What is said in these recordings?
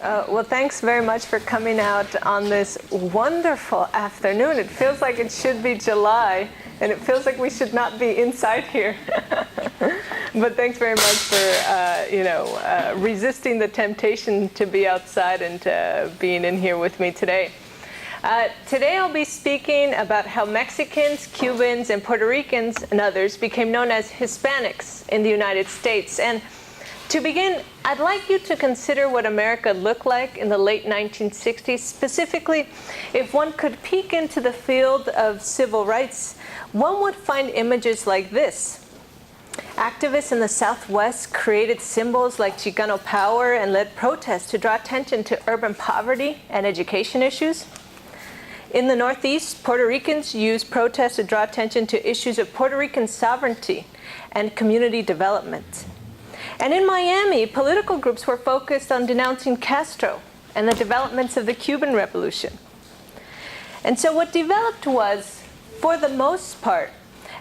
Well, thanks very much for coming out on this wonderful afternoon. It feels like it should be July, and it feels like we should not be inside here. But thanks very much for, resisting the temptation to be outside and being in here with me today. Today I'll be speaking about how Mexicans, Cubans, and Puerto Ricans and others became known as Hispanics in the United States. And to begin, I'd like you to consider what America looked like in the late 1960s. Specifically, if one could peek into the field of civil rights, one would find images like this. Activists in the Southwest created symbols like Chicano power and led protests to draw attention to urban poverty and education issues. In the Northeast, Puerto Ricans used protests to draw attention to issues of Puerto Rican sovereignty and community development. And in Miami, political groups were focused on denouncing Castro and the developments of the Cuban Revolution. And so what developed was, for the most part,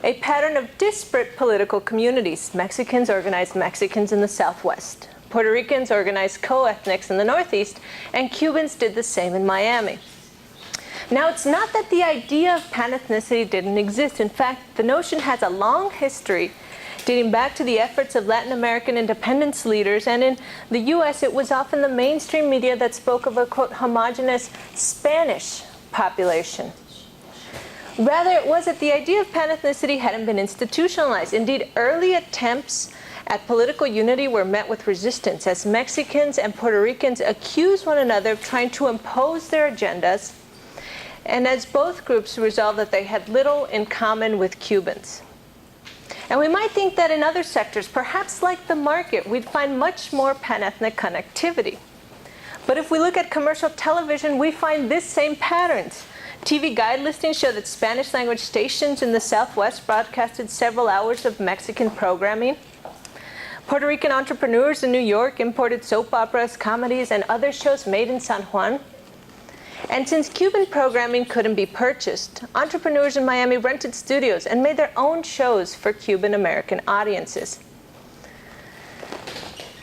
a pattern of disparate political communities. Mexicans organized Mexicans in the Southwest. Puerto Ricans organized co-ethnics in the Northeast, and Cubans did the same in Miami. Now, it's not that the idea of panethnicity didn't exist. In fact, the notion has a long history dating back to the efforts of Latin American independence leaders, and in the US it was often the mainstream media that spoke of a, quote, homogeneous Spanish population. Rather, it was that the idea of panethnicity hadn't been institutionalized. Indeed, early attempts at political unity were met with resistance as Mexicans and Puerto Ricans accused one another of trying to impose their agendas, and as both groups resolved that they had little in common with Cubans. And we might think that in other sectors, perhaps like the market, we'd find much more panethnic connectivity. But if we look at commercial television, we find this same patterns. TV guide listings show that Spanish language stations in the Southwest broadcasted several hours of Mexican programming. Puerto Rican entrepreneurs in New York imported soap operas, comedies, and other shows made in San Juan. And since Cuban programming couldn't be purchased, entrepreneurs in Miami rented studios and made their own shows for Cuban American audiences.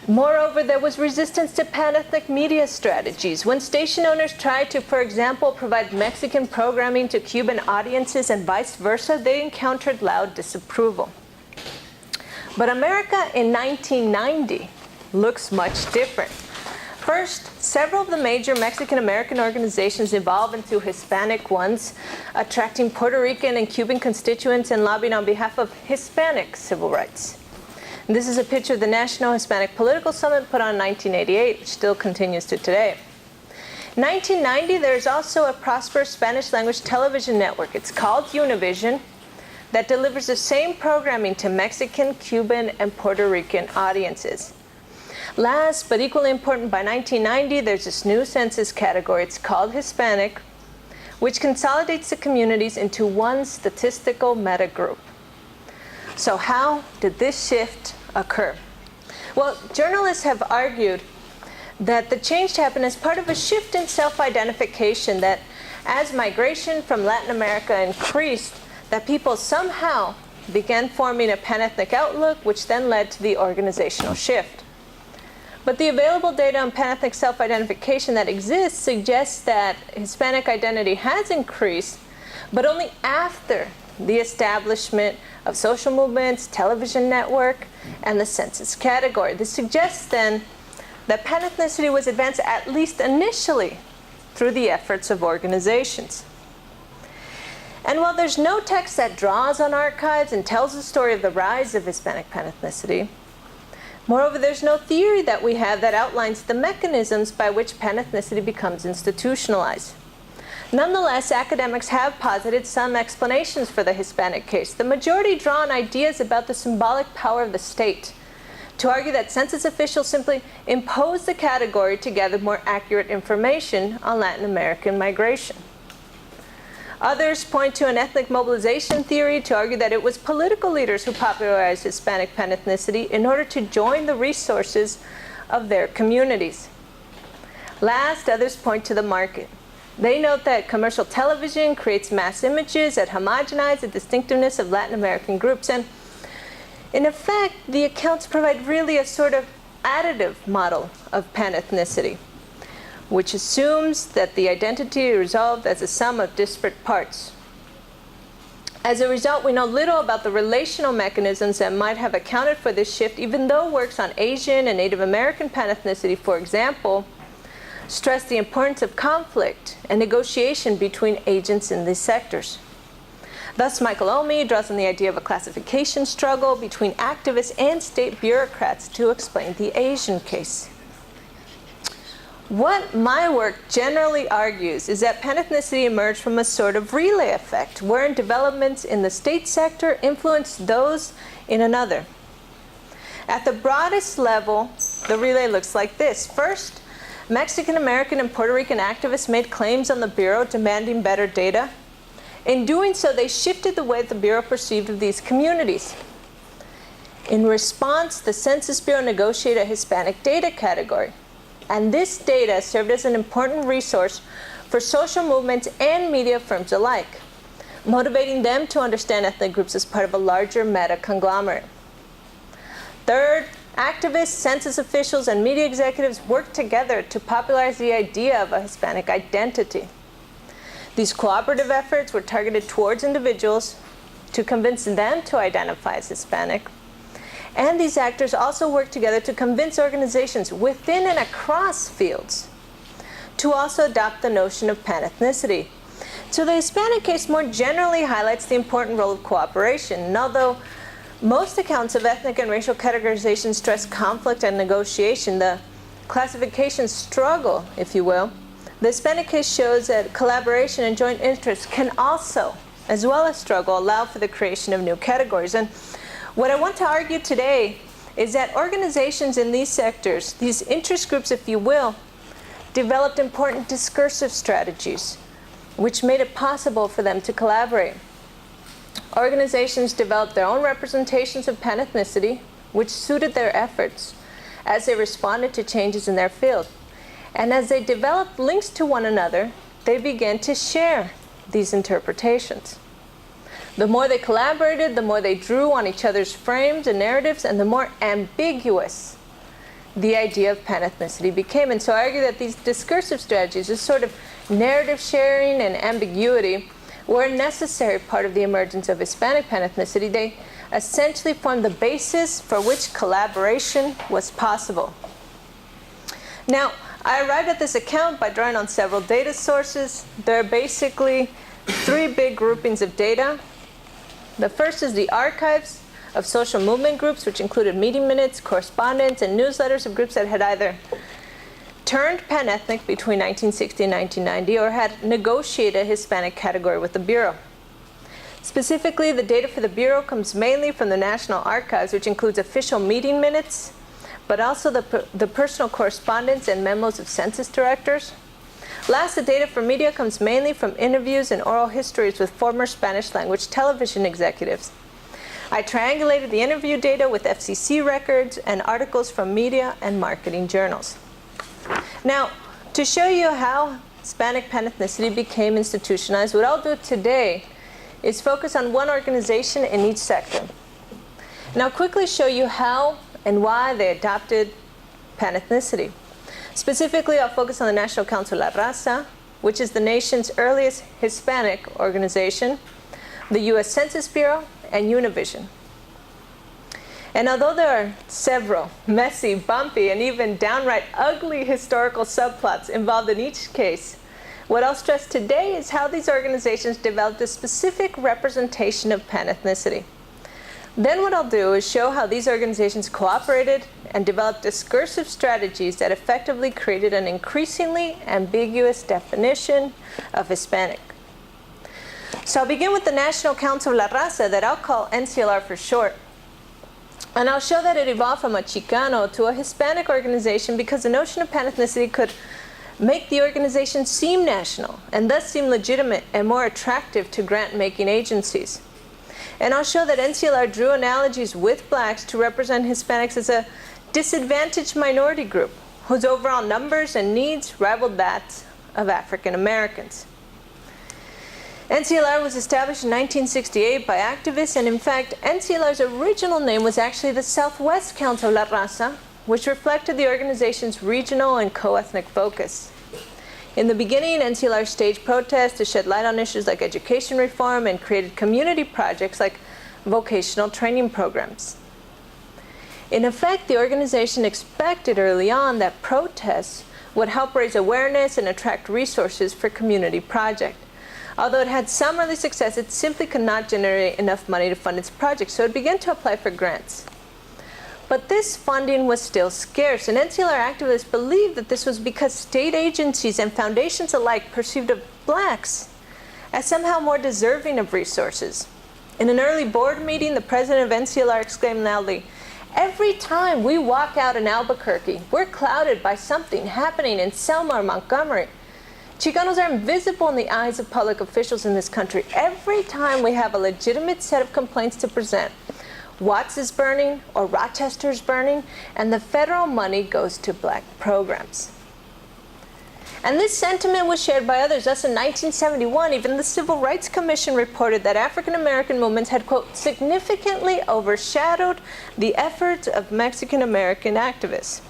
Moreover, there was resistance to panethnic media strategies. When station owners tried to, for example, provide Mexican programming to Cuban audiences and vice versa, they encountered loud disapproval. But America in 1990 looks much different. First, several of the major Mexican-American organizations evolved into Hispanic ones, attracting Puerto Rican and Cuban constituents and lobbying on behalf of Hispanic civil rights. And this is a picture of the National Hispanic Political Summit put on in 1988, which still continues to today. In 1990, there's also a prosperous Spanish-language television network. It's called Univision, that delivers the same programming to Mexican, Cuban, and Puerto Rican audiences. Last, but equally important, by 1990, there's this new census category. It's called Hispanic, which consolidates the communities into one statistical meta-group. So how did this shift occur? Well, journalists have argued that the change happened as part of a shift in self-identification, that as migration from Latin America increased, that people somehow began forming a panethnic outlook, which then led to the organizational shift. But the available data on panethnic self-identification that exists suggests that Hispanic identity has increased, but only after the establishment of social movements, television network, and the census category. This suggests then that panethnicity was advanced at least initially through the efforts of organizations. And while there's no text that draws on archives and tells the story of the rise of Hispanic panethnicity, moreover, there's no theory that we have that outlines the mechanisms by which panethnicity becomes institutionalized. Nonetheless, academics have posited some explanations for the Hispanic case. The majority draw on ideas about the symbolic power of the state, to argue that census officials simply imposed the category to gather more accurate information on Latin American migration. Others point to an ethnic mobilization theory to argue that it was political leaders who popularized Hispanic panethnicity in order to join the resources of their communities. Last, others point to the market. They note that commercial television creates mass images that homogenize the distinctiveness of Latin American groups, and in effect, the accounts provide really a sort of additive model of panethnicity. which assumes that the identity is resolved as a sum of disparate parts. As a result, we know little about the relational mechanisms that might have accounted for this shift, even though works on Asian and Native American panethnicity, for example, stress the importance of conflict and negotiation between agents in these sectors. Thus, Michael Omi draws on the idea of a classification struggle between activists and state bureaucrats to explain the Asian case. What my work generally argues is that panethnicity emerged from a sort of relay effect, wherein developments in the state sector influenced those in another. At the broadest level, the relay looks like this. First, Mexican American and Puerto Rican activists made claims on the Bureau demanding better data. In doing so, they shifted the way the Bureau perceived of these communities. In response, the Census Bureau negotiated a Hispanic data category. And this data served as an important resource for social movements and media firms alike, motivating them to understand ethnic groups as part of a larger meta-conglomerate. Third, activists, census officials, and media executives worked together to popularize the idea of a Hispanic identity. These cooperative efforts were targeted towards individuals to convince them to identify as Hispanic. And these actors also work together to convince organizations within and across fields to also adopt the notion of panethnicity. So the Hispanic case more generally highlights the important role of cooperation. And although most accounts of ethnic and racial categorization stress conflict and negotiation, the classification struggle, if you will, the Hispanic case shows that collaboration and joint interests can also, as well as struggle, allow for the creation of new categories. And what I want to argue today is that organizations in these sectors, these interest groups, if you will, developed important discursive strategies, which made it possible for them to collaborate. Organizations developed their own representations of panethnicity, which suited their efforts as they responded to changes in their field. And as they developed links to one another, they began to share these interpretations. The more they collaborated, the more they drew on each other's frames and narratives, and the more ambiguous the idea of panethnicity became. And so I argue that these discursive strategies, this sort of narrative sharing and ambiguity, were a necessary part of the emergence of Hispanic panethnicity. They essentially formed the basis for which collaboration was possible. Now, I arrived at this account by drawing on several data sources. There are basically three big groupings of data. The first is the archives of social movement groups, which included meeting minutes, correspondence, and newsletters of groups that had either turned panethnic between 1960 and 1990 or had negotiated a Hispanic category with the Bureau. Specifically, the data for the Bureau comes mainly from the National Archives, which includes official meeting minutes, but also the personal correspondence and memos of census directors. Last, the data for media comes mainly from interviews and oral histories with former Spanish language television executives. I triangulated the interview data with FCC records and articles from media and marketing journals. Now, to show you how Hispanic panethnicity became institutionalized, what I'll do today is focus on one organization in each sector. And I'll quickly show you how and why they adopted panethnicity. Specifically, I'll focus on the National Council La Raza, which is the nation's earliest Hispanic organization, the U.S. Census Bureau, and Univision. And although there are several messy, bumpy, and even downright ugly historical subplots involved in each case, what I'll stress today is how these organizations developed a specific representation of panethnicity. Then what I'll do is show how these organizations cooperated and developed discursive strategies that effectively created an increasingly ambiguous definition of Hispanic. So I'll begin with the National Council La Raza, that I'll call NCLR for short. And I'll show that it evolved from a Chicano to a Hispanic organization because the notion of panethnicity could make the organization seem national and thus seem legitimate and more attractive to grant-making agencies. And I'll show that NCLR drew analogies with blacks to represent Hispanics as a disadvantaged minority group whose overall numbers and needs rivaled that of African Americans. NCLR was established in 1968 by activists, and in fact, NCLR's original name was actually the Southwest Council La Raza, which reflected the organization's regional and co-ethnic focus. In the beginning, NCLR staged protests to shed light on issues like education reform and created community projects like vocational training programs. In effect, the organization expected early on that protests would help raise awareness and attract resources for community projects. Although it had some early success, it simply could not generate enough money to fund its projects, so it began to apply for grants. But this funding was still scarce, and NCLR activists believed that this was because state agencies and foundations alike perceived blacks as somehow more deserving of resources. In an early board meeting, the president of NCLR exclaimed loudly, "Every time we walk out in Albuquerque, we're clouded by something happening in Selma or Montgomery. Chicanos are invisible in the eyes of public officials in this country. Every time we have a legitimate set of complaints to present, Watts is burning or Rochester is burning, and the federal money goes to black programs." And this sentiment was shared by others. Thus, in 1971, even the Civil Rights Commission reported that African American movements had, quote, significantly overshadowed the efforts of Mexican American activists.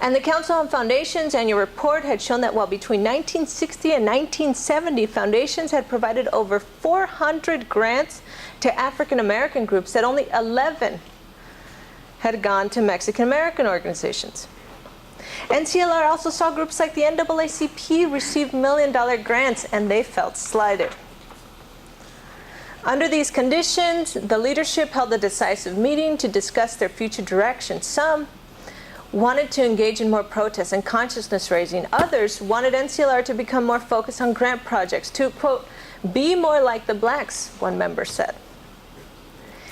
And the Council on Foundations annual report had shown that while between 1960 and 1970, foundations had provided over 400 grants to African American groups, that only 11 had gone to Mexican American organizations. NCLR also saw groups like the NAACP receive million-dollar grants, and they felt slighted. Under these conditions, the leadership held a decisive meeting to discuss their future direction. Some wanted to engage in more protests and consciousness raising. Others wanted NCLR to become more focused on grant projects, to, quote, be more like the blacks, one member said.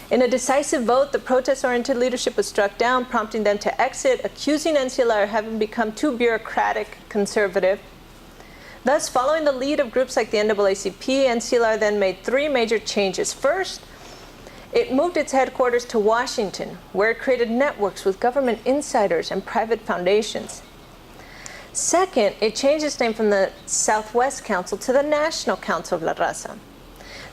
In a decisive vote, the protest-oriented leadership was struck down, prompting them to exit, accusing NCLR of having become too bureaucratic, conservative. Thus, following the lead of groups like the NAACP, NCLR then made three major changes. First, it moved its headquarters to Washington, where it created networks with government insiders and private foundations. Second, it changed its name from the Southwest Council to the National Council of La Raza.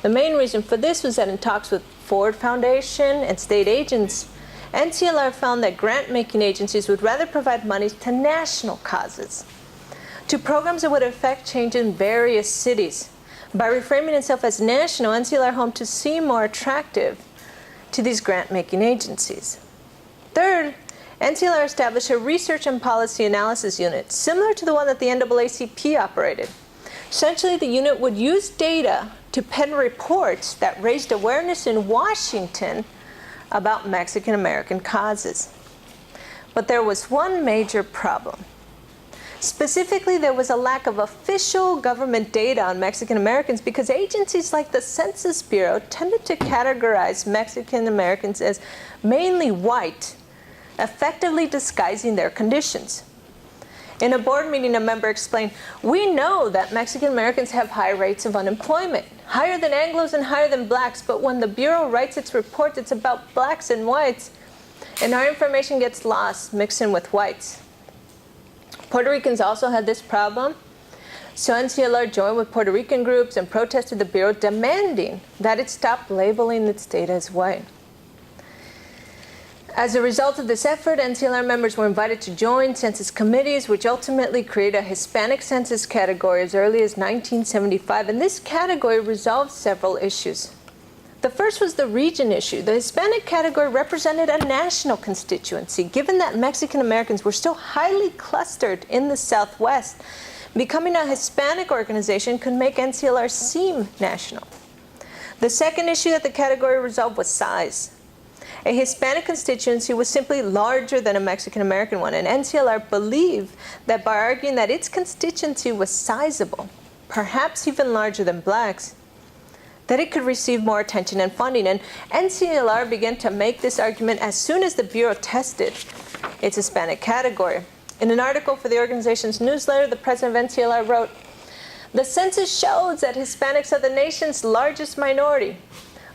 The main reason for this was that in talks with Ford Foundation and state agents, NCLR found that grant-making agencies would rather provide money to national causes, to programs that would affect change in various cities. By reframing itself as national, NCLR hoped to seem more attractive to these grant-making agencies. Third, NCLR established a research and policy analysis unit, similar to the one that the NAACP operated. Essentially, the unit would use data to pen reports that raised awareness in Washington about Mexican American causes. But there was one major problem. Specifically, there was a lack of official government data on Mexican Americans because agencies like the Census Bureau tended to categorize Mexican Americans as mainly white, effectively disguising their conditions. In a board meeting, a member explained, "We know that Mexican Americans have high rates of unemployment, higher than Anglos and higher than blacks, but when the Bureau writes its reports, it's about blacks and whites, and our information gets lost, mixed in with whites." Puerto Ricans also had this problem, so NCLR joined with Puerto Rican groups and protested the Bureau, demanding that it stop labeling its data as white. As a result of this effort, NCLR members were invited to join census committees, which ultimately created a Hispanic Census category as early as 1975, and this category resolved several issues. The first was the region issue. The Hispanic category represented a national constituency. Given that Mexican Americans were still highly clustered in the Southwest, becoming a Hispanic organization could make NCLR seem national. The second issue that the category resolved was size. A Hispanic constituency was simply larger than a Mexican American one, and NCLR believed that by arguing that its constituency was sizable, perhaps even larger than blacks, that it could receive more attention and funding. And NCLR began to make this argument as soon as the Bureau tested its Hispanic category. In an article for the organization's newsletter, the president of NCLR wrote, "The census shows that Hispanics are the nation's largest minority,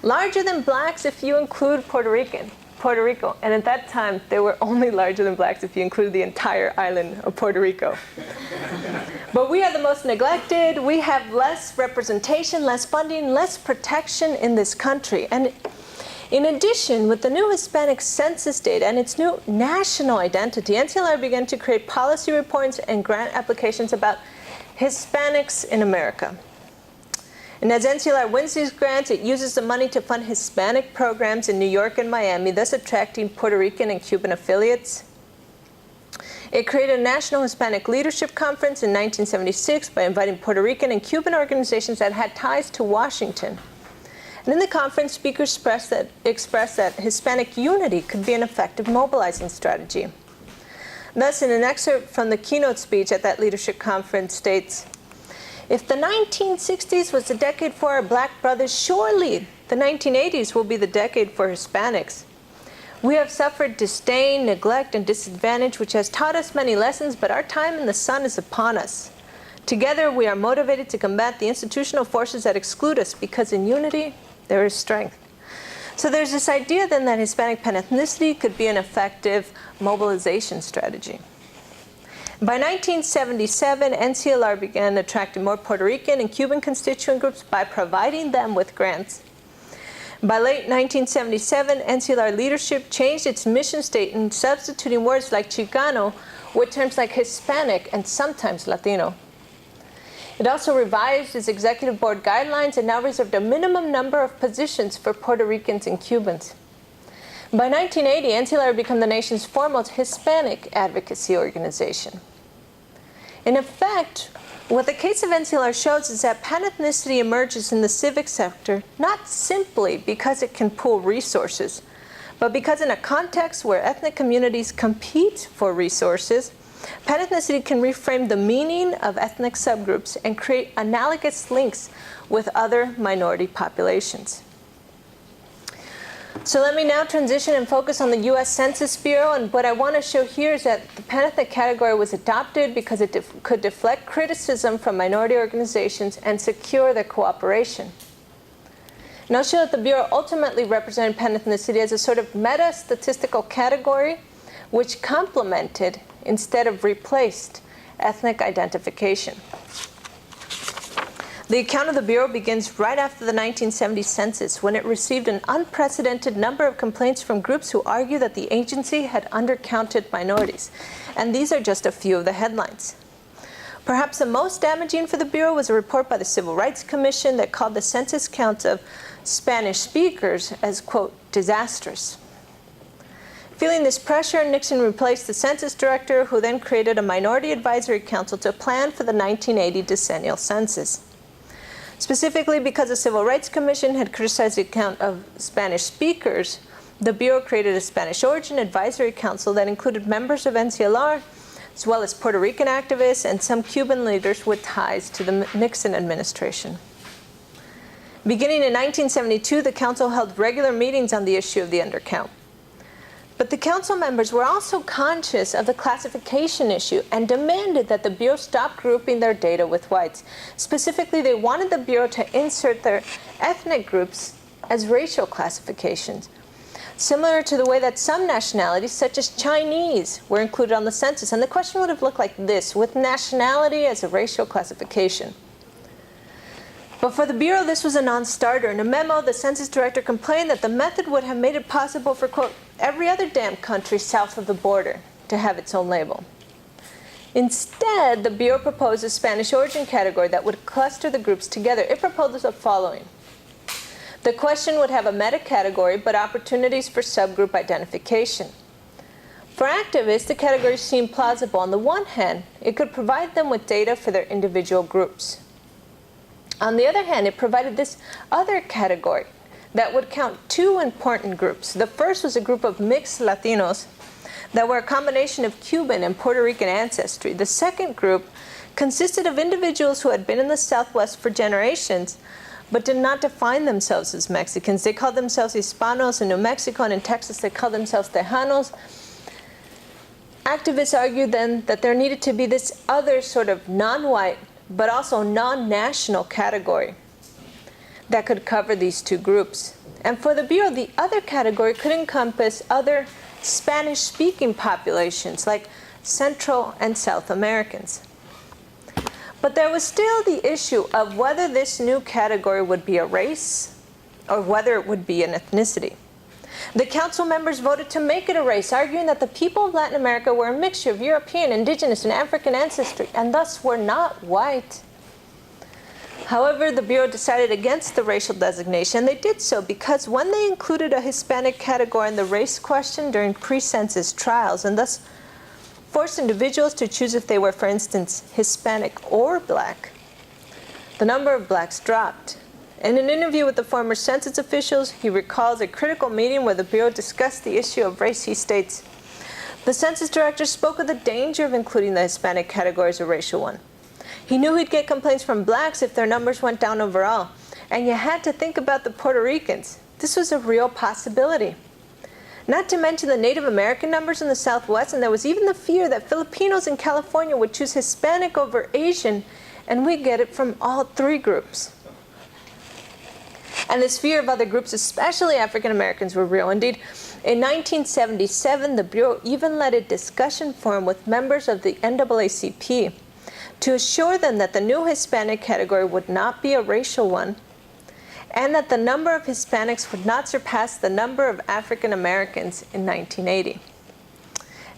larger than blacks if you include Puerto Rico. And at that time, they were only larger than blacks if you include the entire island of Puerto Rico. But we are the most neglected. We have less representation, less funding, less protection in this country." And In addition, with the new Hispanic Census data and its new national identity, NCLR began to create policy reports and grant applications about Hispanics in America. And as NCLR wins these grants, it uses the money to fund Hispanic programs in New York and Miami, thus attracting Puerto Rican and Cuban affiliates. It created a National Hispanic Leadership Conference in 1976 by inviting Puerto Rican and Cuban organizations that had ties to Washington. And in the conference, speakers expressed that Hispanic unity could be an effective mobilizing strategy. Thus, in an excerpt from the keynote speech at that leadership conference states, "If the 1960s was the decade for our black brothers, surely the 1980s will be the decade for Hispanics. We have suffered disdain, neglect, and disadvantage, which has taught us many lessons, but our time in the sun is upon us. Together, we are motivated to combat the institutional forces that exclude us, because in unity, there is strength." So there's this idea then that Hispanic panethnicity could be an effective mobilization strategy. By 1977, NCLR began attracting more Puerto Rican and Cuban constituent groups by providing them with grants. By late 1977, NCLR leadership changed its mission statement, substituting words like Chicano with terms like Hispanic and sometimes Latino. It also revised its executive board guidelines and now reserved a minimum number of positions for Puerto Ricans and Cubans. By 1980, NCLR became the nation's foremost Hispanic advocacy organization. In effect, what the case of NCLR shows is that panethnicity emerges in the civic sector not simply because it can pool resources, but because in a context where ethnic communities compete for resources, panethnicity can reframe the meaning of ethnic subgroups and create analogous links with other minority populations. So let me now transition and focus on the U.S. Census Bureau, and what I want to show here is that the panethnic category was adopted because it could deflect criticism from minority organizations and secure their cooperation. And I'll show that the Bureau ultimately represented panethnicity as a sort of meta-statistical category which complemented instead of replaced ethnic identification. The account of the Bureau begins right after the 1970 census, when it received an unprecedented number of complaints from groups who argue that the agency had undercounted minorities. And these are just a few of the headlines. Perhaps the most damaging for the Bureau was a report by the Civil Rights Commission that called the census counts of Spanish speakers as, quote, disastrous. Feeling this pressure, Nixon replaced the census director, who then created a minority advisory council to plan for the 1980 decennial census. Specifically because the Civil Rights Commission had criticized the account of Spanish speakers, the Bureau created a Spanish Origin Advisory Council that included members of NCLR, as well as Puerto Rican activists and some Cuban leaders with ties to the Nixon administration. Beginning in 1972, the council held regular meetings on the issue of the undercount. But the council members were also conscious of the classification issue and demanded that the Bureau stop grouping their data with whites. Specifically, they wanted the Bureau to insert their ethnic groups as racial classifications, similar to the way that some nationalities, such as Chinese, were included on the census. And the question would have looked like this, with nationality as a racial classification. But for the Bureau, this was a non-starter. In a memo, the census director complained that the method would have made it possible for, quote, every other damn country south of the border to have its own label. Instead, the Bureau proposed a Spanish origin category that would cluster the groups together. It proposed the following. The question would have a meta-category, but opportunities for subgroup identification. For activists, the category seemed plausible. On the one hand, it could provide them with data for their individual groups. On the other hand, it provided this other category that would count two important groups. The first was a group of mixed Latinos that were a combination of Cuban and Puerto Rican ancestry. The second group consisted of individuals who had been in the Southwest for generations, but did not define themselves as Mexicans. They called themselves Hispanos in New Mexico, and in Texas they called themselves Tejanos. Activists argued then that there needed to be this other sort of non-white, but also non-national category that could cover these two groups. And for the Bureau, the other category could encompass other Spanish-speaking populations, like Central and South Americans. But there was still the issue of whether this new category would be a race or whether it would be an ethnicity. The council members voted to make it a race, arguing that the people of Latin America were a mixture of European, indigenous, and African ancestry, and thus were not white. However, the Bureau decided against the racial designation. They did so because when they included a Hispanic category in the race question during pre-census trials, and thus forced individuals to choose if they were, for instance, Hispanic or Black, the number of Blacks dropped. In an interview with the former census officials, he recalls a critical meeting where the Bureau discussed the issue of race. He states, "The census director spoke of the danger of including the Hispanic category as a racial one. He knew he'd get complaints from Blacks if their numbers went down overall, and you had to think about the Puerto Ricans. This was a real possibility. Not to mention the Native American numbers in the Southwest, and there was even the fear that Filipinos in California would choose Hispanic over Asian, and we get it from all three groups." And this fear of other groups, especially African Americans, were real. Indeed, in 1977, the Bureau even led a discussion forum with members of the NAACP to assure them that the new Hispanic category would not be a racial one, and that the number of Hispanics would not surpass the number of African Americans in 1980.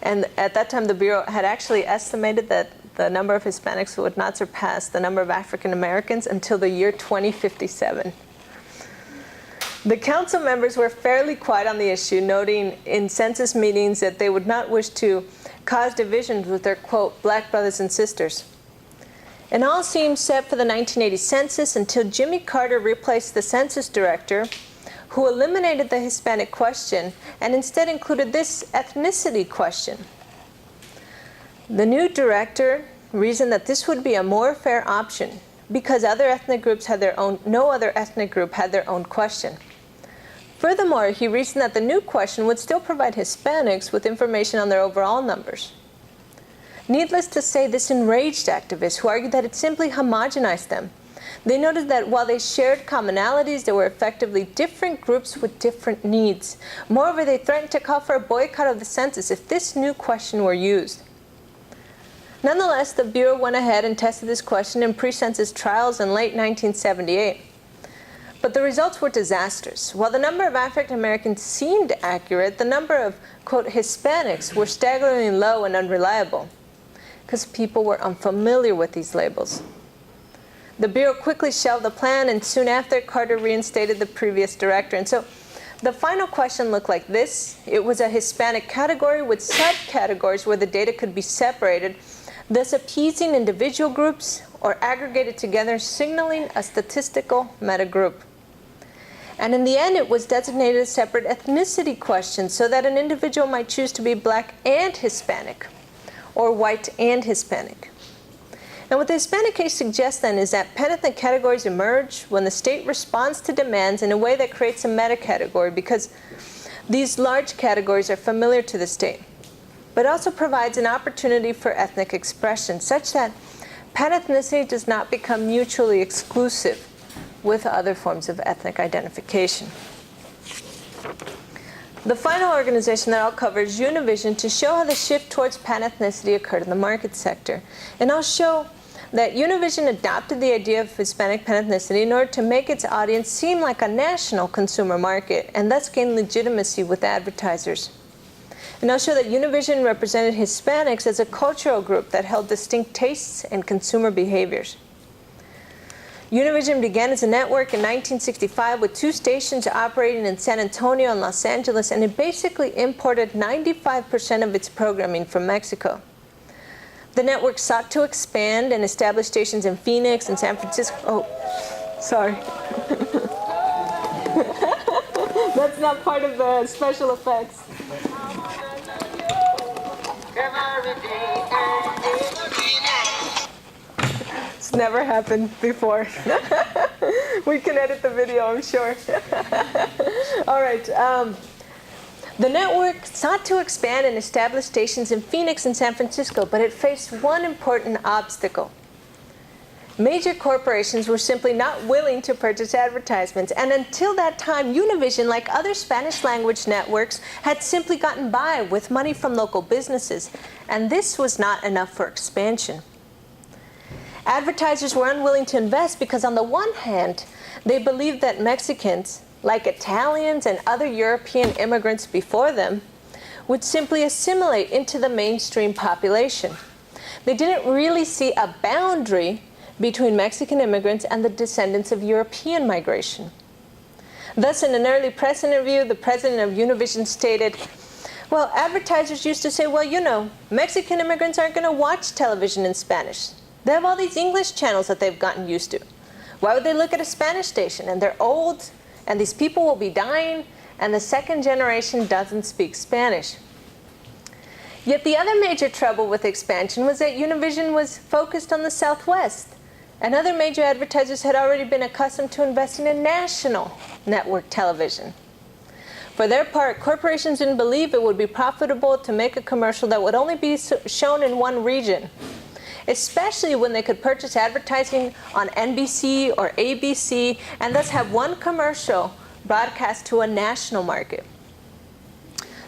And at that time, the Bureau had actually estimated that the number of Hispanics would not surpass the number of African Americans until the year 2057. The council members were fairly quiet on the issue, noting in census meetings that they would not wish to cause divisions with their, quote, Black brothers and sisters. And all seemed set for the 1980 census until Jimmy Carter replaced the census director, who eliminated the Hispanic question and instead included this ethnicity question. The new director reasoned that this would be a more fair option because other ethnic groups had their own, no other ethnic group had their own question. Furthermore, he reasoned that the new question would still provide Hispanics with information on their overall numbers. Needless to say, this enraged activists who argued that it simply homogenized them. They noted that while they shared commonalities, they were effectively different groups with different needs. Moreover, they threatened to call for a boycott of the census if this new question were used. Nonetheless, the Bureau went ahead and tested this question in pre-census trials in late 1978. But the results were disastrous. While the number of African Americans seemed accurate, the number of, quote, Hispanics were staggeringly low and unreliable because people were unfamiliar with these labels. The Bureau quickly shelved the plan, and soon after, Carter reinstated the previous director. And so the final question looked like this. It was a Hispanic category with subcategories where the data could be separated, thus appeasing individual groups or aggregated together, signaling a statistical metagroup. And in the end, it was designated a separate ethnicity question so that an individual might choose to be Black and Hispanic, or white and Hispanic. Now, what the Hispanic case suggests then is that panethnic categories emerge when the state responds to demands in a way that creates a meta-category, because these large categories are familiar to the state, but also provides an opportunity for ethnic expression, such that panethnicity does not become mutually exclusive with other forms of ethnic identification. The final organization that I'll cover is Univision, to show how the shift towards panethnicity occurred in the market sector. And I'll show that Univision adopted the idea of Hispanic panethnicity in order to make its audience seem like a national consumer market and thus gain legitimacy with advertisers. And I'll show that Univision represented Hispanics as a cultural group that held distinct tastes and consumer behaviors. Univision began as a network in 1965 with 2 stations operating in San Antonio and Los Angeles, and it basically imported 95% of its programming from Mexico. The network sought to expand and establish stations in Phoenix and San Francisco. Oh, sorry. That's not part of the special effects. It's never happened before. We can edit the video, I'm sure. All right. The network sought to expand and establish stations in Phoenix and San Francisco, but it faced one important obstacle. Major corporations were simply not willing to purchase advertisements, and until that time, Univision, like other Spanish-language networks, had simply gotten by with money from local businesses, and this was not enough for expansion. Advertisers were unwilling to invest because, on the one hand, they believed that Mexicans, like Italians and other European immigrants before them, would simply assimilate into the mainstream population. They didn't really see a boundary between Mexican immigrants and the descendants of European migration. Thus, in an early press interview, the president of Univision stated, well, advertisers used to say, well, you know, Mexican immigrants aren't going to watch television in Spanish. They have all these English channels that they've gotten used to. Why would they look at a Spanish station? And they're old, and these people will be dying, and the second generation doesn't speak Spanish. Yet the other major trouble with expansion was that Univision was focused on the Southwest, and other major advertisers had already been accustomed to investing in national network television. For their part, corporations didn't believe it would be profitable to make a commercial that would only be shown in one region, especially when they could purchase advertising on NBC or ABC and thus have one commercial broadcast to a national market.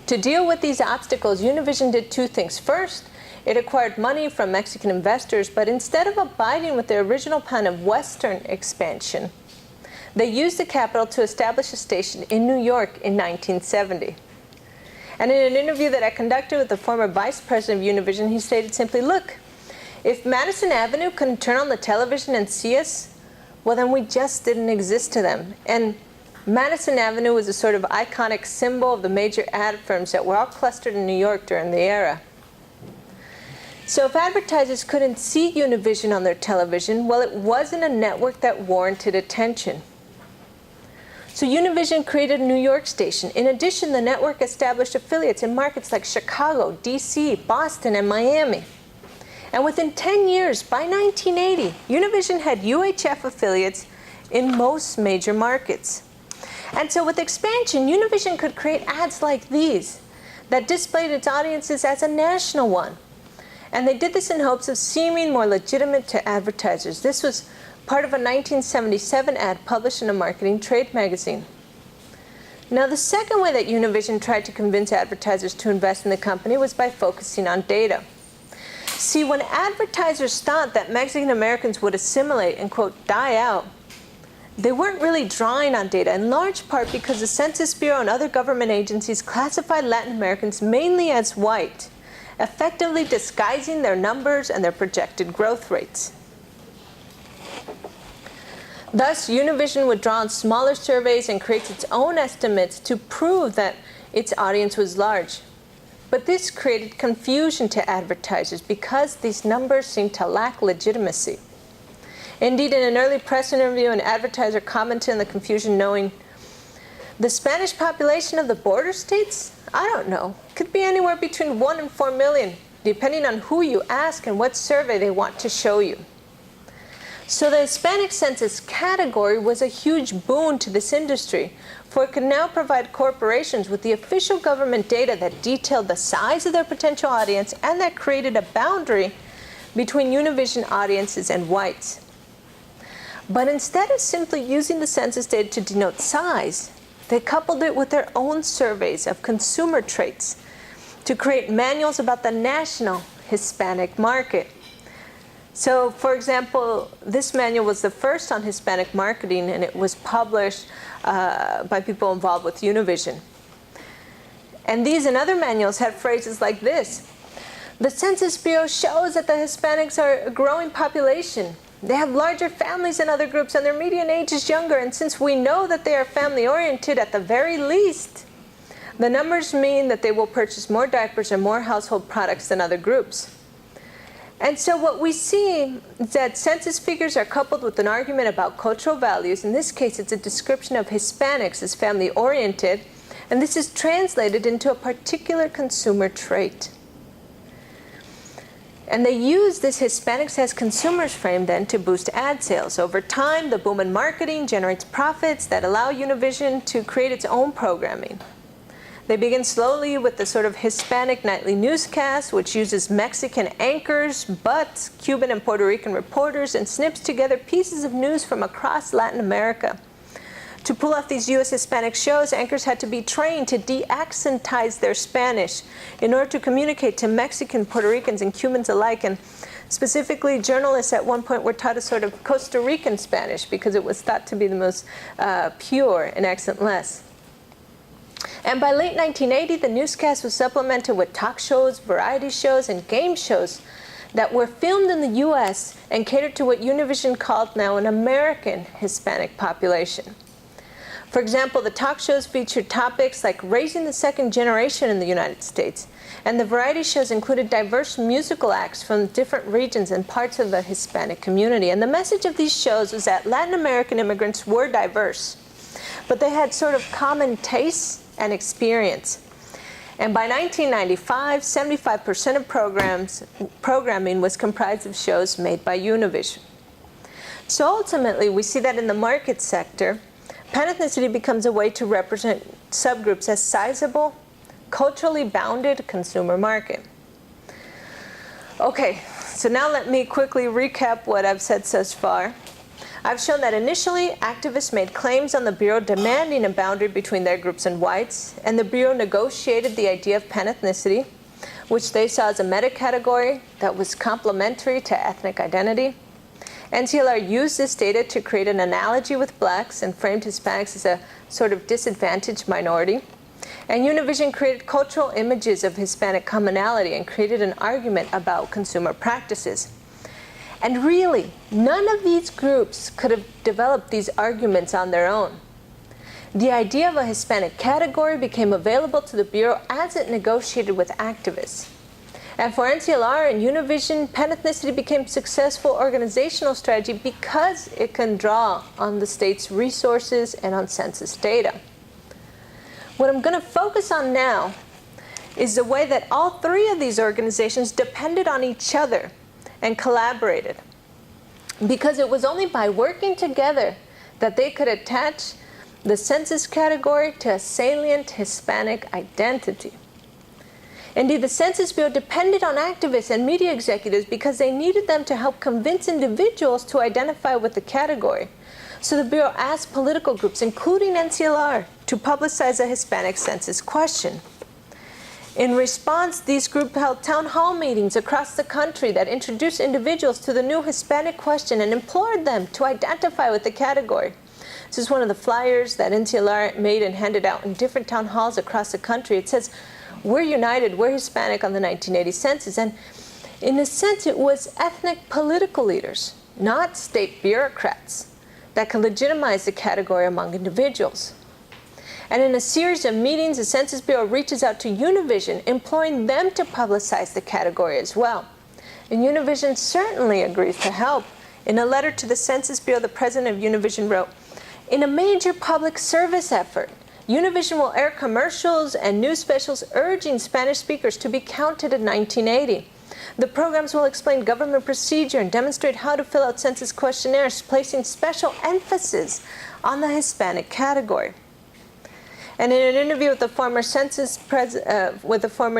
To deal with these obstacles, Univision did two things. First, it acquired money from Mexican investors, but instead of abiding with their original plan of Western expansion, they used the capital to establish a station in New York in 1970. And in an interview that I conducted with the former vice president of Univision, he stated simply, look, if Madison Avenue couldn't turn on the television and see us, well, then we just didn't exist to them. And Madison Avenue was a sort of iconic symbol of the major ad firms that were all clustered in New York during the era. So if advertisers couldn't see Univision on their television, well, it wasn't a network that warranted attention. So Univision created a New York station. In addition, the network established affiliates in markets like Chicago, DC, Boston, and Miami. And within 10 years, by 1980, Univision had UHF affiliates in most major markets. And so with expansion, Univision could create ads like these that displayed its audiences as a national one. And they did this in hopes of seeming more legitimate to advertisers. This was part of a 1977 ad published in a marketing trade magazine. Now, the second way that Univision tried to convince advertisers to invest in the company was by focusing on data. See, when advertisers thought that Mexican Americans would assimilate and, quote, die out, they weren't really drawing on data, in large part because the Census Bureau and other government agencies classified Latin Americans mainly as white, effectively disguising their numbers and their projected growth rates. Thus, Univision would draw on smaller surveys and create its own estimates to prove that its audience was large. But this created confusion to advertisers because these numbers seemed to lack legitimacy. Indeed, in an early press interview, an advertiser commented on the confusion, knowing, the Spanish population of the border states? I don't know. Could be anywhere between 1 and 4 million, depending on who you ask and what survey they want to show you. So the Hispanic Census category was a huge boon to this industry, for it could now provide corporations with the official government data that detailed the size of their potential audience and that created a boundary between Univision audiences and whites. But instead of simply using the census data to denote size, they coupled it with their own surveys of consumer traits to create manuals about the national Hispanic market. So, for example, this manual was the first on Hispanic marketing, and it was published by people involved with Univision. And these and other manuals had phrases like this. The Census Bureau shows that the Hispanics are a growing population. They have larger families than other groups, and their median age is younger. And since we know that they are family-oriented at the very least, the numbers mean that they will purchase more diapers and more household products than other groups. And so what we see is that census figures are coupled with an argument about cultural values. In this case, it's a description of Hispanics as family-oriented, and this is translated into a particular consumer trait. And they use this Hispanics as consumers frame then to boost ad sales. Over time, the boom in marketing generates profits that allow Univision to create its own programming. They begin slowly with the sort of Hispanic nightly newscast, which uses Mexican anchors, but Cuban and Puerto Rican reporters, and snips together pieces of news from across Latin America. To pull off these U.S. Hispanic shows, anchors had to be trained to de-accentize their Spanish in order to communicate to Mexican, Puerto Ricans, and Cubans alike. And Specifically, journalists at one point were taught a sort of Costa Rican Spanish because it was thought to be the most pure and accentless. And by late 1980, the newscast was supplemented with talk shows, variety shows, and game shows that were filmed in the U.S. and catered to what Univision called now an American Hispanic population. For example, the talk shows featured topics like raising the second generation in the United States, and the variety shows included diverse musical acts from different regions and parts of the Hispanic community. And the message of these shows was that Latin American immigrants were diverse, but they had sort of common tastes and experience. And by 1995, 75% of programming was comprised of shows made by Univision. So ultimately, we see that in the market sector, panethnicity becomes a way to represent subgroups as sizable, culturally bounded consumer market. Okay, so now let me quickly recap what I've said so far. I've shown that initially, activists made claims on the Bureau demanding a boundary between their groups and whites, and the Bureau negotiated the idea of panethnicity, which they saw as a meta-category that was complementary to ethnic identity. NCLR used this data to create an analogy with blacks and framed Hispanics as a sort of disadvantaged minority. And Univision created cultural images of Hispanic commonality and created an argument about consumer practices. And really, none of these groups could have developed these arguments on their own. The idea of a Hispanic category became available to the Bureau as it negotiated with activists. And for NCLR and Univision, panethnicity became a successful organizational strategy because it can draw on the state's resources and on census data. What I'm going to focus on now is the way that all three of these organizations depended on each other and collaborated, because it was only by working together that they could attach the census category to a salient Hispanic identity. Indeed, the Census Bureau depended on activists and media executives because they needed them to help convince individuals to identify with the category. So the Bureau asked political groups, including NCLR, to publicize a Hispanic census question. In response, these groups held town hall meetings across the country that introduced individuals to the new Hispanic question and implored them to identify with the category. This is one of the flyers that NCLR made and handed out in different town halls across the country. It says, "We're united, we're Hispanic on the 1980 census." And in a sense, it was ethnic political leaders, not state bureaucrats, that could legitimize the category among individuals. And in a series of meetings, the Census Bureau reaches out to Univision, imploring them to publicize the category as well. And Univision certainly agrees to help. In a letter to the Census Bureau, the president of Univision wrote, "In a major public service effort, Univision will air commercials and news specials urging Spanish speakers to be counted in 1980. The programs will explain government procedure and demonstrate how to fill out census questionnaires, placing special emphasis on the Hispanic category." And in an interview with the former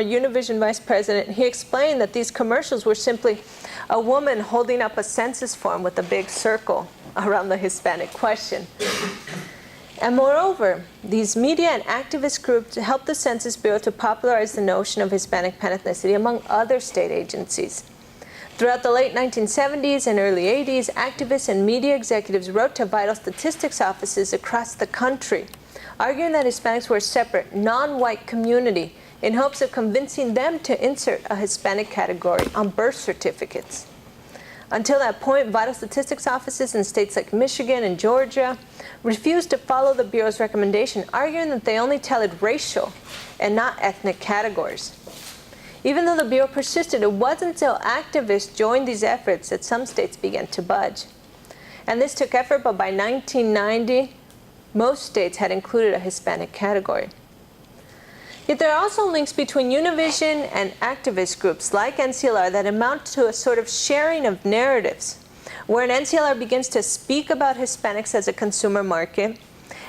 Univision vice president, he explained that these commercials were simply a woman holding up a census form with a big circle around the Hispanic question. And moreover, these media and activist groups helped the Census Bureau to popularize the notion of Hispanic panethnicity among other state agencies. Throughout the late 1970s and early 80s, activists and media executives wrote to vital statistics offices across the country, arguing that Hispanics were a separate, non-white community in hopes of convincing them to insert a Hispanic category on birth certificates. Until that point, vital statistics offices in states like Michigan and Georgia refused to follow the Bureau's recommendation, arguing that they only tallied racial and not ethnic categories. Even though the Bureau persisted, it wasn't until activists joined these efforts that some states began to budge. And this took effort, but by 1990, most states had included a Hispanic category. Yet there are also links between Univision and activist groups like NCLR that amount to a sort of sharing of narratives, where an NCLR begins to speak about Hispanics as a consumer market,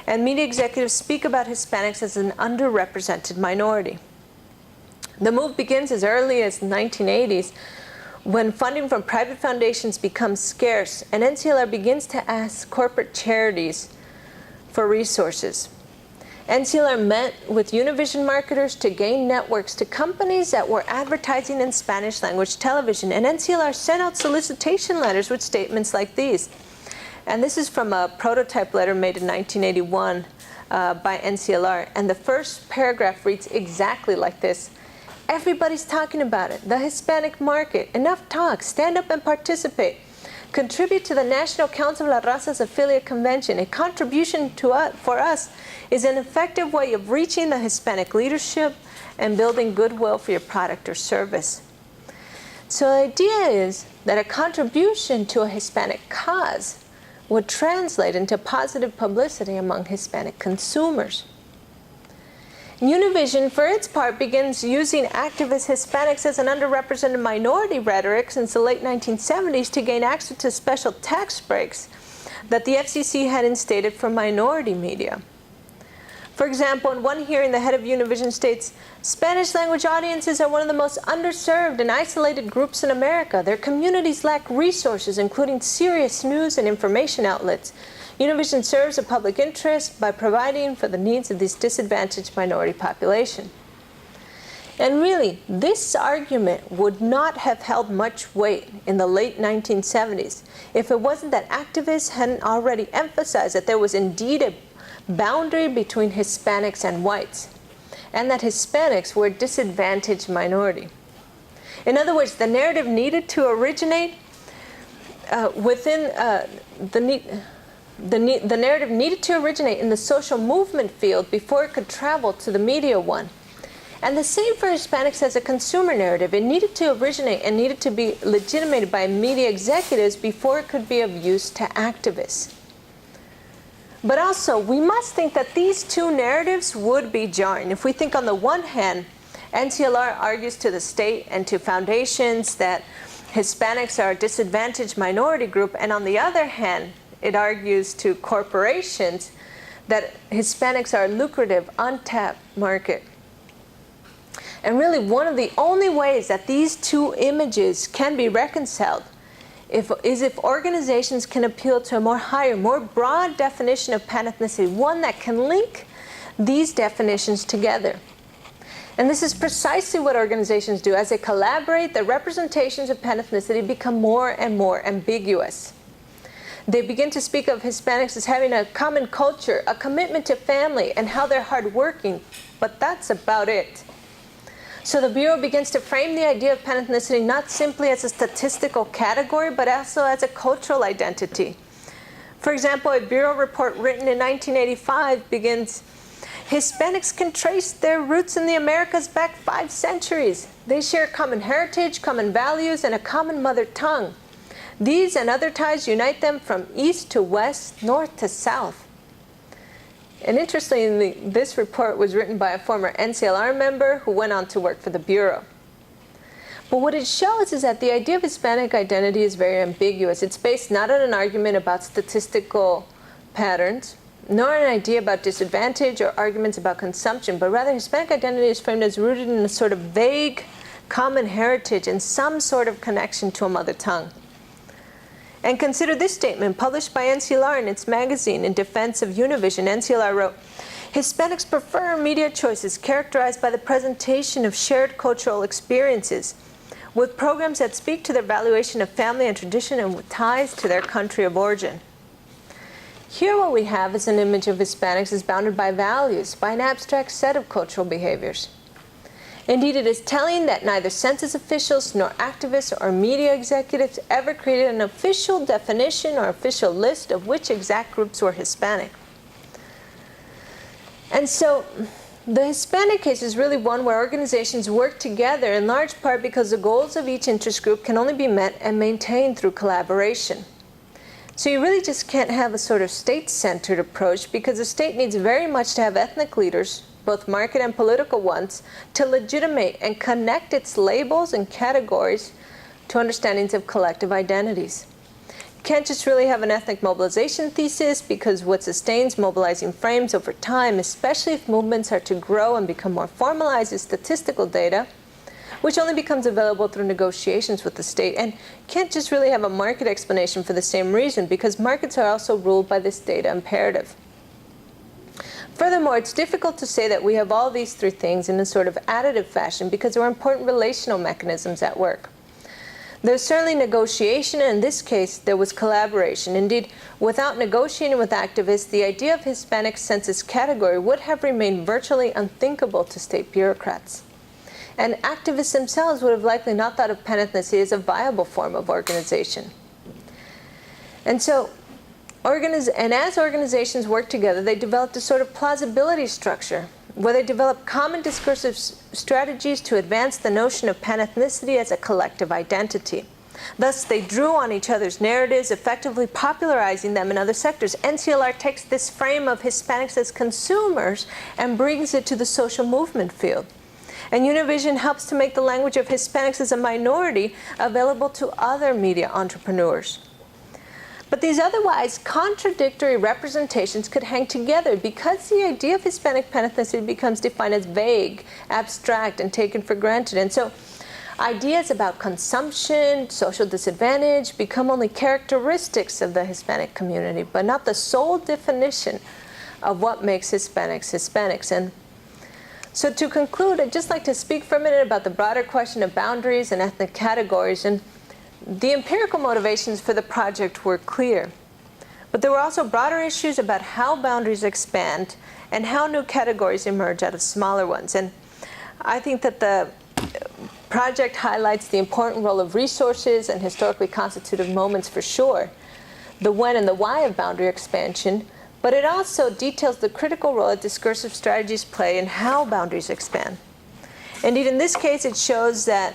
and media executives speak about Hispanics as an underrepresented minority. The move begins as early as the 1980s, when funding from private foundations becomes scarce, and NCLR begins to ask corporate charities for resources. NCLR met with Univision marketers to gain networks to companies that were advertising in Spanish language television. And NCLR sent out solicitation letters with statements like these. And this is from a prototype letter made in 1981 by NCLR. And the first paragraph reads exactly like this. Everybody's talking about it. The Hispanic market. Enough talk. Stand up and participate. Contribute to the National Council of La Raza's Affiliate Convention. A contribution for us is an effective way of reaching the Hispanic leadership and building goodwill for your product or service. So the idea is that a contribution to a Hispanic cause would translate into positive publicity among Hispanic consumers. Univision, for its part, begins using activist Hispanics as an underrepresented minority rhetoric since the late 1970s to gain access to special tax breaks that the FCC had instated for minority media. For example, in one hearing, the head of Univision states, Spanish language audiences are one of the most underserved and isolated groups in America. Their communities lack resources, including serious news and information outlets. Univision serves a public interest by providing for the needs of this disadvantaged minority population. And really, this argument would not have held much weight in the late 1970s if it wasn't that activists hadn't already emphasized that there was indeed a boundary between Hispanics and whites, and that Hispanics were a disadvantaged minority. In other words, the narrative needed to originate the narrative needed to originate in the social movement field before it could travel to the media one. And the same for Hispanics as a consumer narrative. It needed to originate and needed to be legitimated by media executives before it could be of use to activists. But also, we must think that these two narratives would be jarring. If we think on the one hand, NCLR argues to the state and to foundations that Hispanics are a disadvantaged minority group, and on the other hand, it argues to corporations that Hispanics are a lucrative, untapped market. And really, one of the only ways that these two images can be reconciled is if organizations can appeal to a more higher, more broad definition of panethnicity, one that can link these definitions together. And this is precisely what organizations do. As they collaborate, the representations of panethnicity become more and more ambiguous. They begin to speak of Hispanics as having a common culture, a commitment to family, and how they're hardworking, but that's about it. So the Bureau begins to frame the idea of panethnicity not simply as a statistical category, but also as a cultural identity. For example, a Bureau report written in 1985 begins, Hispanics can trace their roots in the Americas back 5 centuries. They share common heritage, common values, and a common mother tongue. These and other ties unite them from east to west, north to south. And interestingly, this report was written by a former NCLR member who went on to work for the Bureau. But what it shows is that the idea of Hispanic identity is very ambiguous. It's based not on an argument about statistical patterns, nor an idea about disadvantage or arguments about consumption, but rather Hispanic identity is framed as rooted in a sort of vague common heritage and some sort of connection to a mother tongue. And consider this statement published by NCLR in its magazine in defense of Univision. NCLR wrote, Hispanics prefer media choices characterized by the presentation of shared cultural experiences, with programs that speak to their valuation of family and tradition and with ties to their country of origin. Here what we have is an image of Hispanics as bounded by values, by an abstract set of cultural behaviors. Indeed, it is telling that neither census officials nor activists or media executives ever created an official definition or official list of which exact groups were Hispanic. And so the Hispanic case is really one where organizations work together in large part because the goals of each interest group can only be met and maintained through collaboration. So you really just can't have a sort of state-centered approach because the state needs very much to have ethnic leaders, both market and political ones, to legitimate and connect its labels and categories to understandings of collective identities. You can't just really have an ethnic mobilization thesis because what sustains mobilizing frames over time, especially if movements are to grow and become more formalized, is statistical data, which only becomes available through negotiations with the state. And you can't just really have a market explanation for the same reason because markets are also ruled by this data imperative. Furthermore, it's difficult to say that we have all these three things in a sort of additive fashion because there are important relational mechanisms at work. There's certainly negotiation, and in this case, there was collaboration. Indeed, without negotiating with activists, the idea of Hispanic Census category would have remained virtually unthinkable to state bureaucrats. And activists themselves would have likely not thought of panethnicity as a viable form of organization. And so, as organizations worked together, they developed a sort of plausibility structure where they developed common discursive strategies to advance the notion of panethnicity as a collective identity. Thus, they drew on each other's narratives, effectively popularizing them in other sectors. NCLR takes this frame of Hispanics as consumers and brings it to the social movement field. And Univision helps to make the language of Hispanics as a minority available to other media entrepreneurs. But these otherwise contradictory representations could hang together because the idea of Hispanic panethnicity becomes defined as vague, abstract, and taken for granted. And so ideas about consumption, social disadvantage become only characteristics of the Hispanic community, but not the sole definition of what makes Hispanics Hispanics. And so to conclude, I'd just like to speak for a minute about the broader question of boundaries and ethnic categories. And the empirical motivations for the project were clear, but there were also broader issues about how boundaries expand and how new categories emerge out of smaller ones. And I think that the project highlights the important role of resources and historically constitutive moments for sure, the when and the why of boundary expansion, but it also details the critical role that discursive strategies play in how boundaries expand. Indeed, in this case, it shows that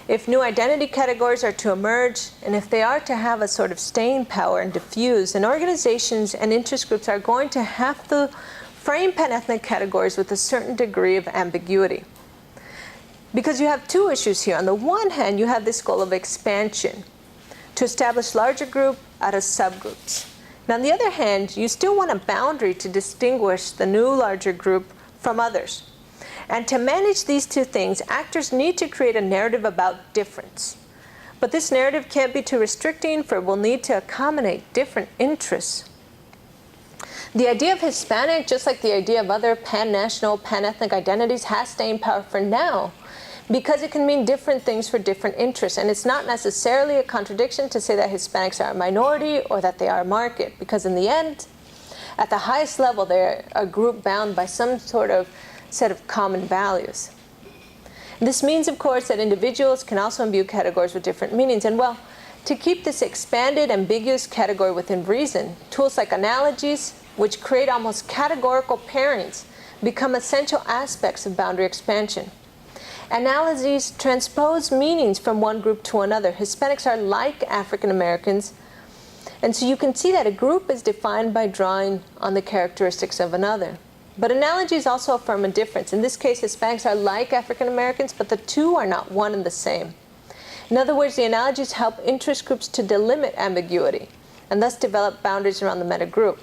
if new identity categories are to emerge, and if they are to have a sort of staying power and diffuse, then organizations and interest groups are going to have to frame panethnic categories with a certain degree of ambiguity. Because you have two issues here. On the one hand, you have this goal of expansion, to establish larger group out of subgroups. And on the other hand, you still want a boundary to distinguish the new larger group from others. And to manage these two things, actors need to create a narrative about difference. But this narrative can't be too restricting, for it will need to accommodate different interests. The idea of Hispanic, just like the idea of other pan-national, pan-ethnic identities, has staying power for now, because it can mean different things for different interests. And it's not necessarily a contradiction to say that Hispanics are a minority or that they are a market, because in the end, at the highest level, they're a group bound by some sort of set of common values. This means, of course, that individuals can also imbue categories with different meanings. And well, to keep this expanded, ambiguous category within reason, tools like analogies, which create almost categorical pairings, become essential aspects of boundary expansion. Analogies transpose meanings from one group to another. Hispanics are like African Americans, and so you can see that a group is defined by drawing on the characteristics of another. But analogies also affirm a difference. In this case, Hispanics are like African Americans, but the two are not one and the same. In other words, the analogies help interest groups to delimit ambiguity and thus develop boundaries around the meta group.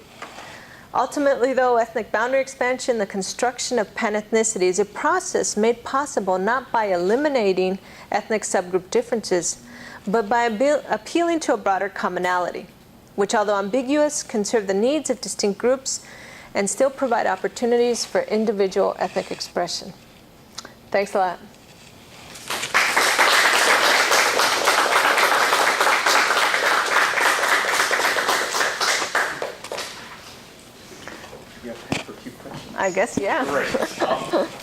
Ultimately, though, ethnic boundary expansion, the construction of panethnicity, is a process made possible not by eliminating ethnic subgroup differences, but by appealing to a broader commonality, which, although ambiguous, can serve the needs of distinct groups and still provide opportunities for individual ethnic expression. Thanks a lot. You have time for a few questions? I guess, yeah. Great.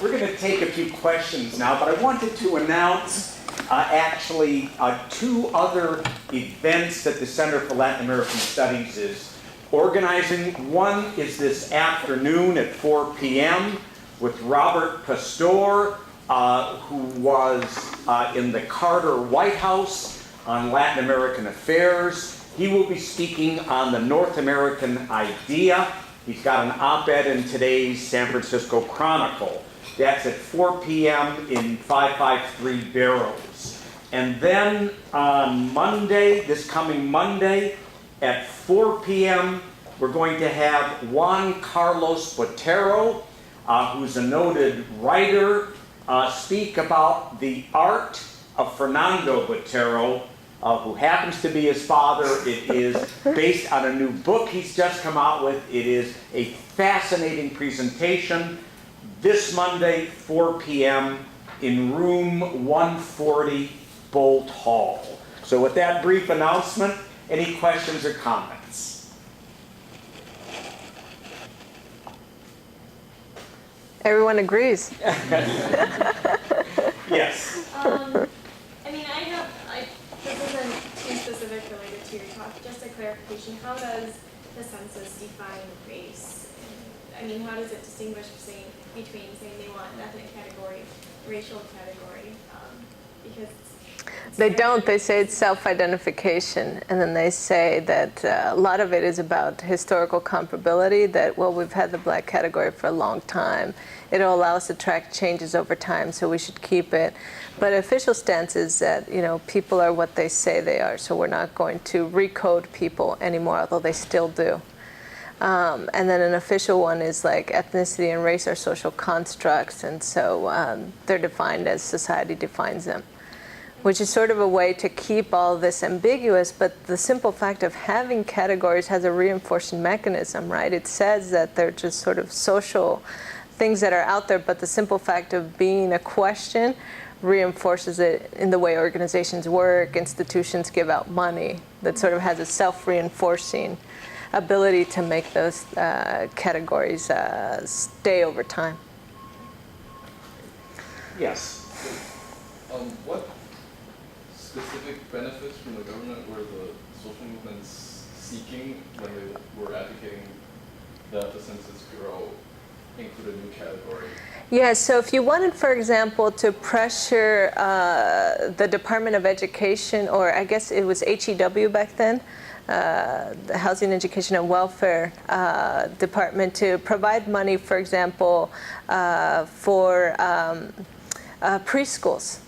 We're going to take a few questions now, but I wanted to announce actually two other events that the Center for Latin American Studies is organizing. One is this afternoon at 4 p.m. with Robert Pastor, who was in the Carter White House on Latin American affairs. He will be speaking on the North American idea. He's got an op-ed in today's San Francisco Chronicle. That's at 4 p.m. in 553 Barrows. And then on Monday, this coming Monday, at 4 p.m., we're going to have Juan Carlos Botero, who's a noted writer, speak about the art of Fernando Botero, who happens to be his father. It is based on a new book he's just come out with. It is a fascinating presentation this Monday, 4 p.m. in room 140, Bolt Hall. So with that brief announcement, any questions or comments? Everyone agrees. Yes. I mean, this isn't too specific related to your talk, just a clarification. How does the census define race? I mean, how does it distinguish between saying they want an ethnic category, racial category? Because They don't. They say it's self-identification, and then they say that a lot of it is about historical comparability, that, well, we've had the black category for a long time. It'll allow us to track changes over time, so we should keep it. But official stance is that, you know, people are what they say they are, so we're not going to recode people anymore, although they still do. And then an official one is like ethnicity and race are social constructs, and so they're defined as society defines them, which is sort of a way to keep all this ambiguous, but the simple fact of having categories has a reinforcing mechanism, right? It says that they're just sort of social things that are out there, but the simple fact of being a question reinforces it in the way organizations work, institutions give out money, that sort of has a self-reinforcing ability to make those categories stay over time. Yes. What specific benefits from the government were the social movements seeking when they were advocating that the Census Bureau include a new category? Yeah, so if you wanted, for example, to pressure the Department of Education, or I guess it was HEW back then, the Housing, Education, and Welfare Department, to provide money, for example, for preschools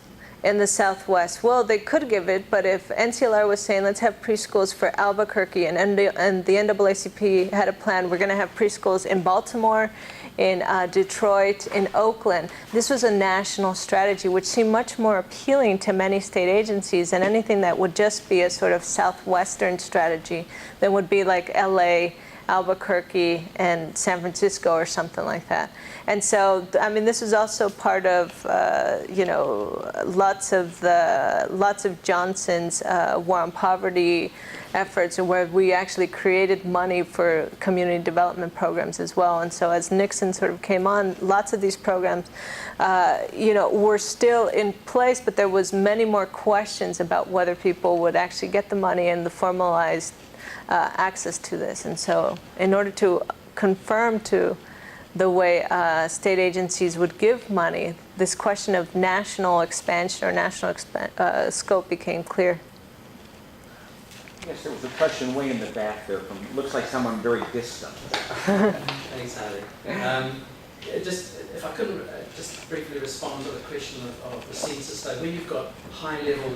in the Southwest. Well, they could give it, but if NCLR was saying, let's have preschools for Albuquerque, and the NAACP had a plan, we're going to have preschools in Baltimore, in Detroit, in Oakland. This was a national strategy, which seemed much more appealing to many state agencies than anything that would just be a sort of Southwestern strategy that would be like LA, Albuquerque, and San Francisco or something like that. And so, I mean, this is also part of, you know, lots of Johnson's war on poverty efforts, and where we actually created money for community development programs as well. And so as Nixon sort of came on, lots of these programs, you know, were still in place, but there was many more questions about whether people would actually get the money and the formalized access to this. And so in order to confirm to the way state agencies would give money, this question of national expansion or national scope became clear. Yes, there was a question way in the back there from, looks like someone very distant. Thanks, Harley. Just, if I could just briefly respond to the question of the census, though, when you've got high-level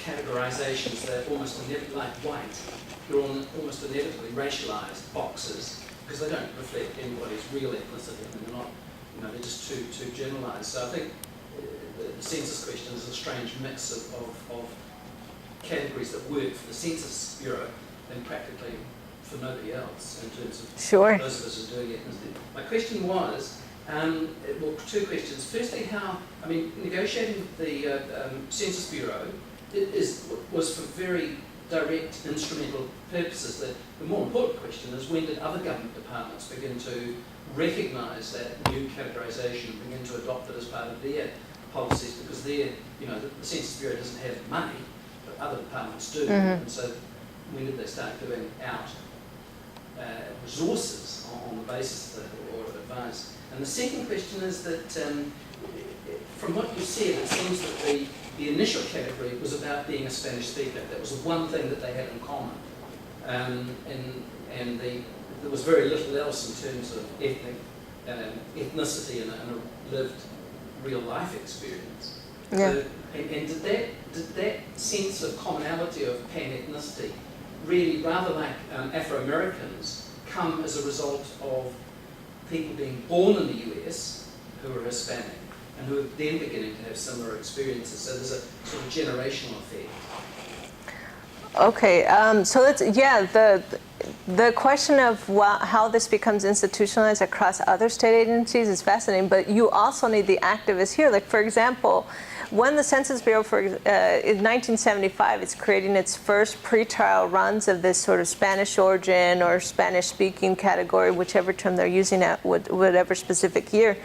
categorizations that are almost inevitably, like white, you're almost inevitably racialized boxes because they don't reflect anybody's real ethnicity, and they're not, you know, they're just too generalized. So I think the census question is a strange mix of categories that work for the Census Bureau and practically for nobody else in terms of Sure. those of us who are doing it. My question was, well, two questions. Firstly, how, I mean, negotiating with the Census Bureau was for very direct instrumental purposes. The more important question is, when did other government departments begin to recognise that new categorisation, begin to adopt it as part of their policies, because they're, you know, the Census Bureau doesn't have money, but other departments do. And so when did they start giving out resources on the basis of that, or advice? And the second question is that from what you said, it seems that the initial category was about being a Spanish speaker. That was the one thing that they had in common. And there was very little else in terms of ethnicity and a lived real life experience. Yeah. So, and did that sense of commonality of pan-ethnicity really, rather like Afro-Americans, come as a result of people being born in the US who were Hispanic, and who are then beginning to have similar experiences. So there's a sort of generational effect. Okay, so let's, the question of how this becomes institutionalized across other state agencies is fascinating, but you also need the activists here. Like, for example, when the Census Bureau, in 1975, is creating its first pretrial runs of this sort of Spanish origin or Spanish-speaking category, whichever term they're using at whatever specific year,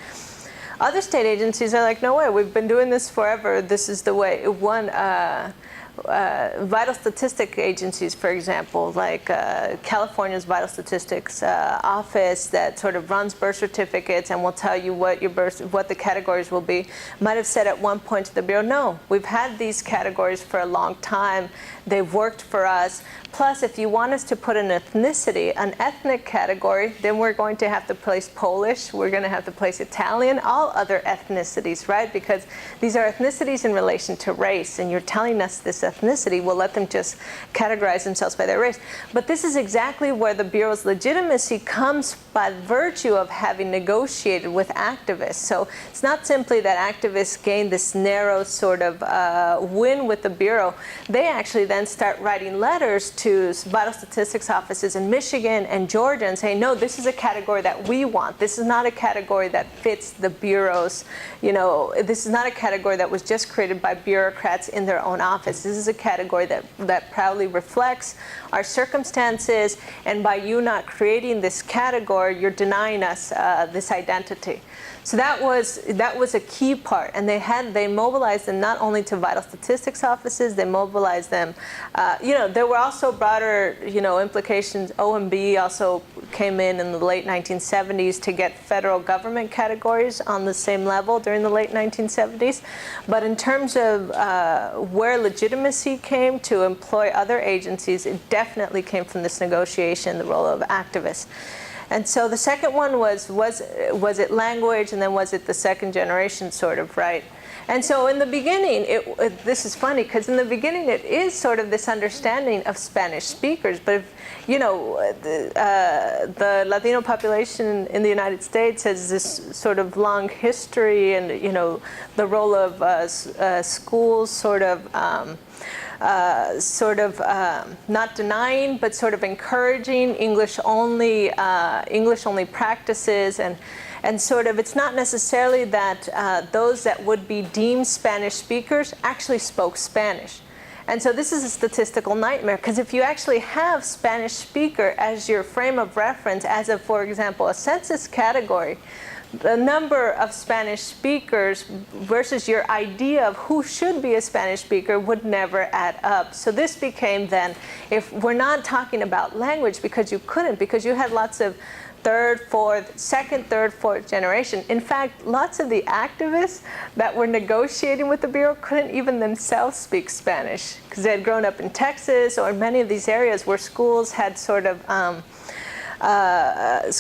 other state agencies are like, no way, we've been doing this forever, this is the way. Vital statistic agencies, for example, like California's Vital Statistics Office that sort of runs birth certificates and will tell you what the categories will be, might have said at one point to the Bureau, no, we've had these categories for a long time, they've worked for us. Plus, if you want us to put an ethnicity, an ethnic category, then we're going to have to place Polish, we're going to have to place Italian, all other ethnicities, right? Because these are ethnicities in relation to race, and you're telling us this ethnicity, we'll let them just categorize themselves by their race. But this is exactly where the Bureau's legitimacy comes by virtue of having negotiated with activists. So it's not simply that activists gain this narrow sort of win with the Bureau. They actually then start writing letters to vital statistics offices in Michigan and Georgia and say, no, this is a category that we want. This is not a category that fits the Bureau's, this is not a category that was just created by bureaucrats in their own office. This is a category that proudly reflects our circumstances, and by you not creating this category, you're denying us this identity. So that was a key part, and they mobilized them not only to vital statistics offices, they mobilized them. There were also broader, implications. OMB also came in the late 1970s to get federal government categories on the same level during the late 1970s. But in terms of where legitimacy came to employ other agencies, it definitely came from this negotiation, the role of activists. And so the second one was it language, and then was it the second generation sort of, right? And so in the beginning, this is funny, because in the beginning it is sort of this understanding of Spanish speakers, but if, the Latino population in the United States has this sort of long history, and the role of schools sort of not denying, but sort of encouraging English only practices, and sort of it's not necessarily that those that would be deemed Spanish speakers actually spoke Spanish. And so this is a statistical nightmare, because if you actually have Spanish speaker as your frame of reference, as of, for example, a census category, the number of Spanish speakers versus your idea of who should be a Spanish speaker would never add up. So this became then, if we're not talking about language, because you had lots of second, third, fourth generation. In fact, lots of the activists that were negotiating with the Bureau couldn't even themselves speak Spanish, because they had grown up in Texas or in many of these areas where schools had sort of had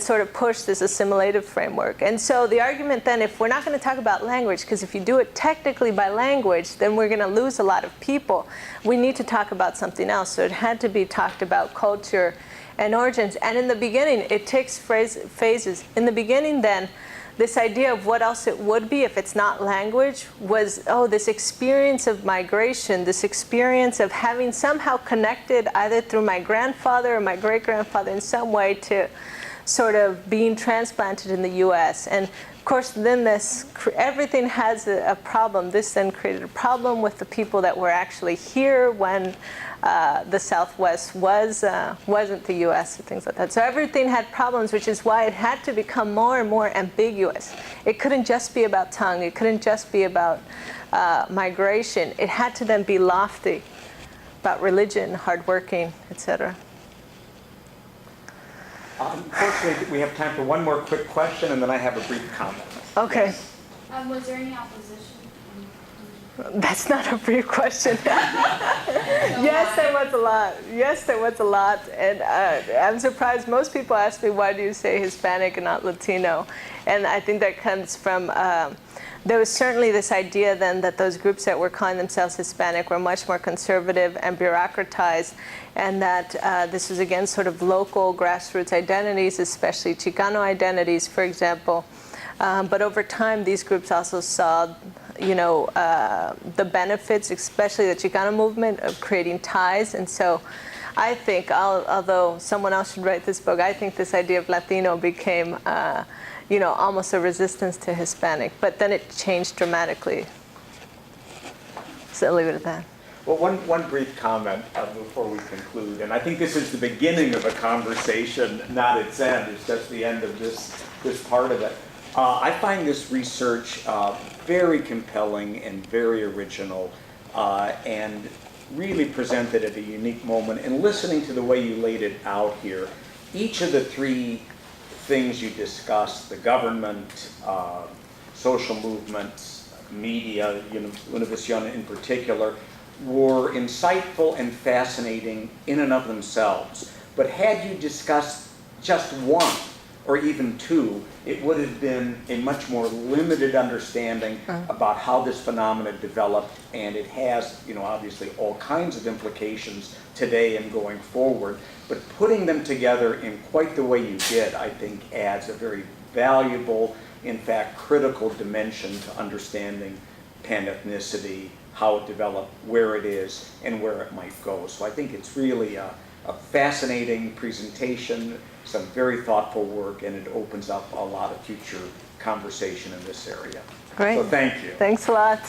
sort of pushed this assimilative framework. And so the argument then, if we're not going to talk about language, because if you do it technically by language, then we're going to lose a lot of people, we need to talk about something else. So it had to be talked about culture and origins. And in the beginning, it takes phases. In the beginning then, this idea of what else it would be if it's not language was, this experience of migration, this experience of having somehow connected either through my grandfather or my great-grandfather in some way to sort of being transplanted in the US. And of course, then everything has a problem. This then created a problem with the people that were actually here when the Southwest wasn't the US, and things like that. So everything had problems, which is why it had to become more and more ambiguous. It couldn't just be about tongue. It couldn't just be about migration. It had to then be lofty, about religion, hardworking, etc. Unfortunately, we have time for one more quick question, and then I have a brief comment. Okay. Yes. Was there any opposition? That's not a brief question. Yes, there was a lot. Yes, there was a lot. And I'm surprised most people ask me, why do you say Hispanic and not Latino? And I think that comes from, there was certainly this idea then that those groups that were calling themselves Hispanic were much more conservative and bureaucratized, and that this was, again, sort of local grassroots identities, especially Chicano identities, for example. But over time, these groups also saw, the benefits, especially the Chicano movement, of creating ties. And so I think, although someone else should write this book, I think this idea of Latino became, almost a resistance to Hispanic. But then it changed dramatically. So I'll leave it at that. Well, one brief comment before we conclude, and I think this is the beginning of a conversation, not its end. It's just the end of this part of it. I find this research very compelling and very original, and really presented at a unique moment. And listening to the way you laid it out here, each of the three things you discussed, the government, social movements, media, Univision in particular, were insightful and fascinating in and of themselves. But had you discussed just one or even two, it would have been a much more limited understanding about how this phenomenon developed, and it has, obviously all kinds of implications today and going forward. But putting them together in quite the way you did, I think, adds a very valuable, in fact, critical dimension to understanding panethnicity, how it developed, where it is, and where it might go. So I think it's really a fascinating presentation, some very thoughtful work, and it opens up a lot of future conversation in this area. Great. So thank you. Thanks a lot.